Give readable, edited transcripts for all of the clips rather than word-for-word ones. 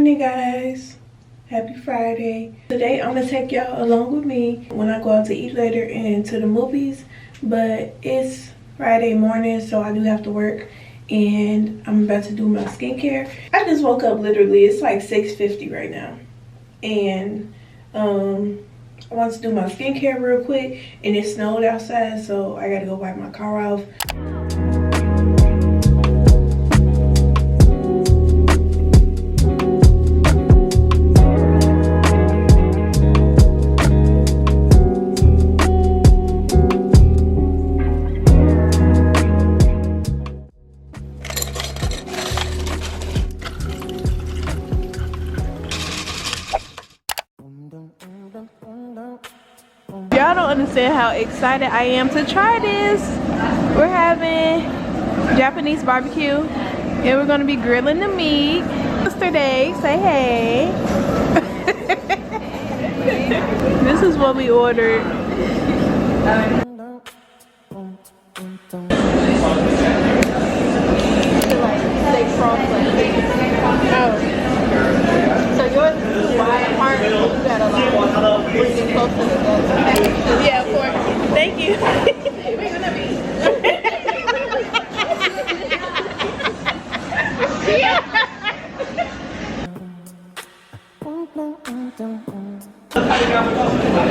morning, guys. Happy Friday. Today I'm gonna take y'all along with me when I go out to eat later and to the movies, but it's Friday morning, so I do have to work and I'm about to do my skincare. I just woke up, literally it's like 6:50 right now, and I want to do my skincare real quick, and it snowed outside, so I gotta go wipe my car off. Y'all don't understand how excited I am to try this. We're having Japanese barbecue and we're gonna be grilling the meat. Yesterday, say hey. This is what we ordered. So yours is too wide apart, you gotta like bring it closer together. Yeah, of course. Thank you.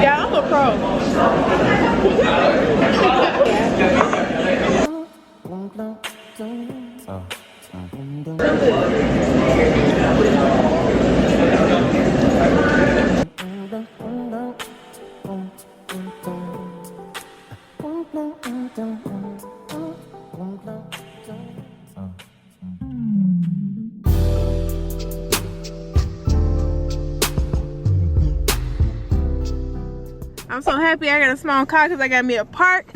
Yeah, I'm a pro. I'm so happy I got a small car because I got me a park.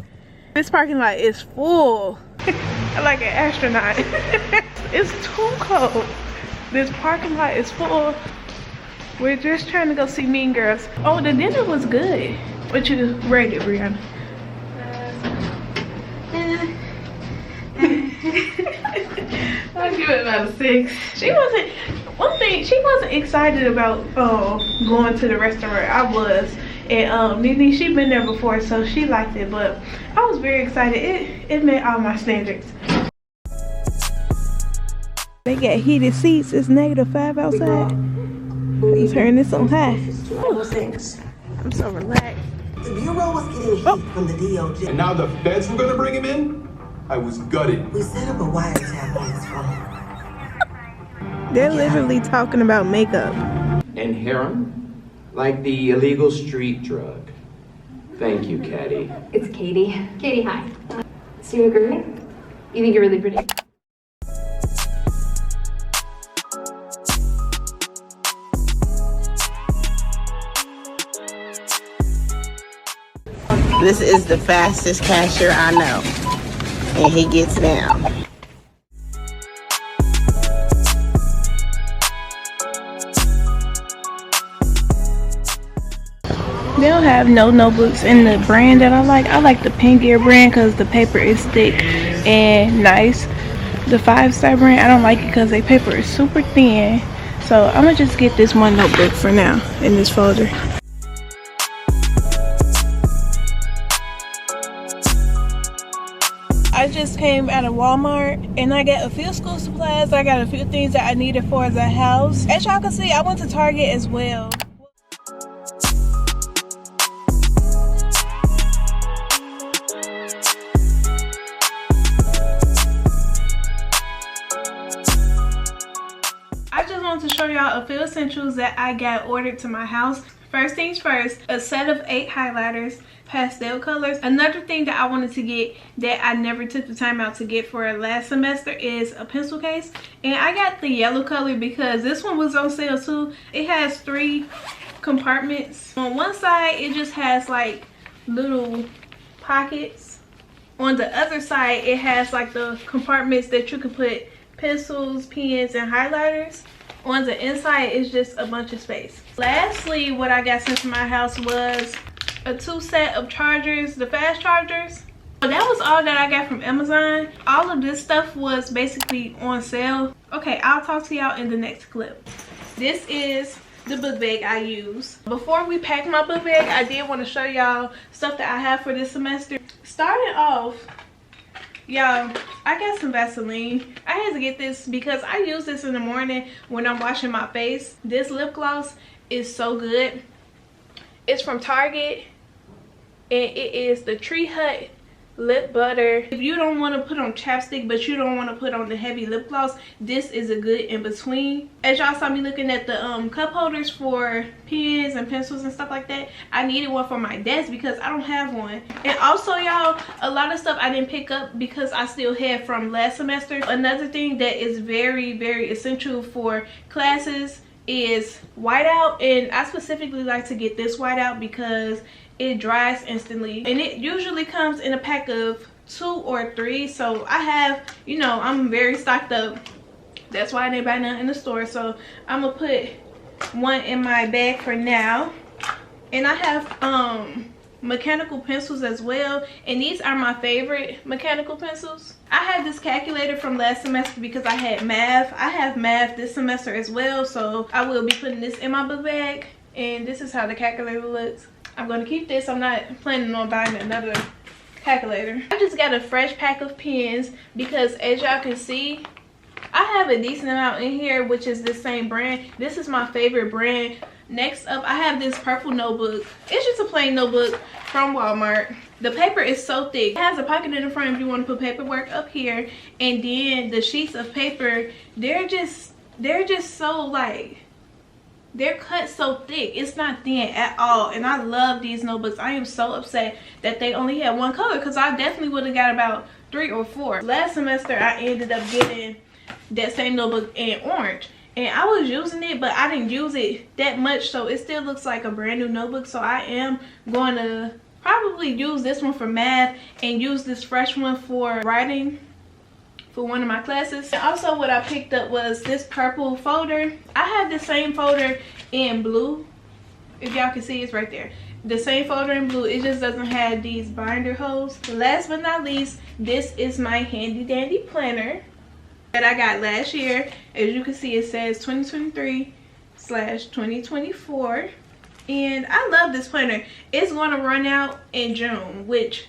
This parking lot is full. I'm like an astronaut. It's too cold. This parking lot is full. We're just trying to go see Mean Girls. Oh, the dinner was good. What you rated, Brianna? I'll give it about a 6. She wasn't excited about going to the restaurant. I was. And Nene, she'd been there before, so she liked it, but I was very excited. It met all my standards. They got heated seats. It's -5 outside. Turn this on high. I'm so relaxed. The Bureau was getting heat from the DOJ. And now the feds were gonna bring him in? I was gutted. We set up a wiretap on his phone. They're literally talking about makeup. And heroin? Like the illegal street drug. Thank you, Caddy. It's Katie. Katie, hi. So you agree? You think you're really pretty? This is the fastest cashier I know, and he gets down. They don't have no notebooks in the brand that I like. I like the Pengear brand because the paper is thick and nice. The 5-star brand, I don't like it because their paper is super thin. So I'm gonna just get this one notebook for now in this folder. I just came out of Walmart and I got a few school supplies. I got a few things that I needed for the house. As y'all can see, I went to Target as well. I just want to show y'all a few essentials that I got ordered to my house. First things first, a set of 8 highlighters, pastel colors. Another thing that I wanted to get that I never took the time out to get for last semester is a pencil case. And I got the yellow color because this one was on sale too. It has 3 compartments. On one side, it just has like little pockets. On the other side, it has like the compartments that you can put pencils, pens, and highlighters. On the inside, it's just a bunch of space. Lastly, what I got sent to my house was a 2 set of chargers, the fast chargers. So that was all that I got from Amazon. All of this stuff was basically on sale. Okay, I'll talk to y'all in the next clip. This is the book bag I use. Before we pack my book bag, I did want to show y'all stuff that I have for this semester. Starting off, y'all, I got some Vaseline. I had to get this because I use this in the morning when I'm washing my face. This lip gloss is so good. It's from Target and it is the Tree Hut lip butter. If you don't want to put on chapstick but you don't want to put on the heavy lip gloss, this is a good in between. As y'all saw me looking at the cup holders for pens and pencils and stuff like that, I needed one for my desk because I don't have one. And also, y'all, a lot of stuff I didn't pick up because I still had from last semester. Another thing that is very, very essential for classes is whiteout, and I specifically like to get this whiteout because it dries instantly, and it usually comes in a pack of 2 or 3. So I have, you know, I'm very stocked up. That's why I didn't buy none in the store. So I'm gonna put one in my bag for now. And I have mechanical pencils as well, and these are my favorite mechanical pencils. I had this calculator from last semester because I had math. I have math this semester as well, so I will be putting this in my book bag, and this is how the calculator looks. I'm going to keep this. I'm not planning on buying another calculator. I just got a fresh pack of pens because, as y'all can see, I have a decent amount in here, which is the same brand. This is my favorite brand. Next up, I have this purple notebook. It's just a plain notebook from Walmart. The paper is so thick. It has a pocket in the front if you want to put paperwork up here. And then the sheets of paper, they're just so like, they're cut so thick. It's not thin at all, and I love these notebooks. I am so upset that they only had one color because I definitely would have got about 3 or 4. Last semester I ended up getting that same notebook in orange, and I was using it, but I didn't use it that much, so it still looks like a brand new notebook. So I am going to probably use this one for math and use this fresh one for writing for one of my classes. And also what I picked up was this purple folder. I have the same folder in blue. If y'all can see, it's right there. The same folder in blue. It just doesn't have these binder holes. Last but not least, this is my handy dandy planner that I got last year. As you can see, it says 2023/2024. And I love this planner. It's going to run out in June, which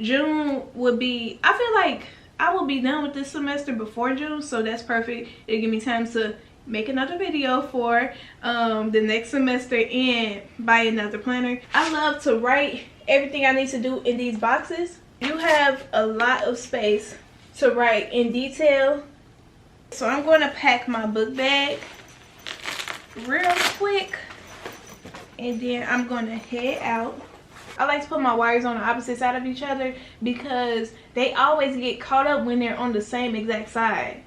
June would be, I feel like I will be done with this semester before June, so that's perfect. It'll give me time to make another video for the next semester and buy another planner. I love to write everything I need to do in these boxes. You have a lot of space to write in detail. So I'm going to pack my book bag real quick, and then I'm going to head out. I like to put my wires on the opposite side of each other because they always get caught up when they're on the same exact side.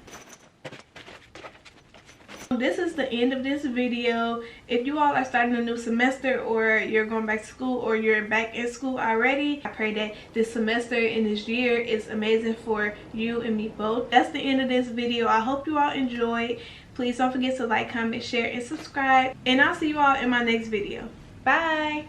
This is the end of this video. If you all are starting a new semester, or you're going back to school, or you're back in school already, I pray that this semester and this year is amazing for you and me both. That's the end of this video. I hope you all enjoyed. Please don't forget to like, comment, share, and subscribe. And I'll see you all in my next video. Bye!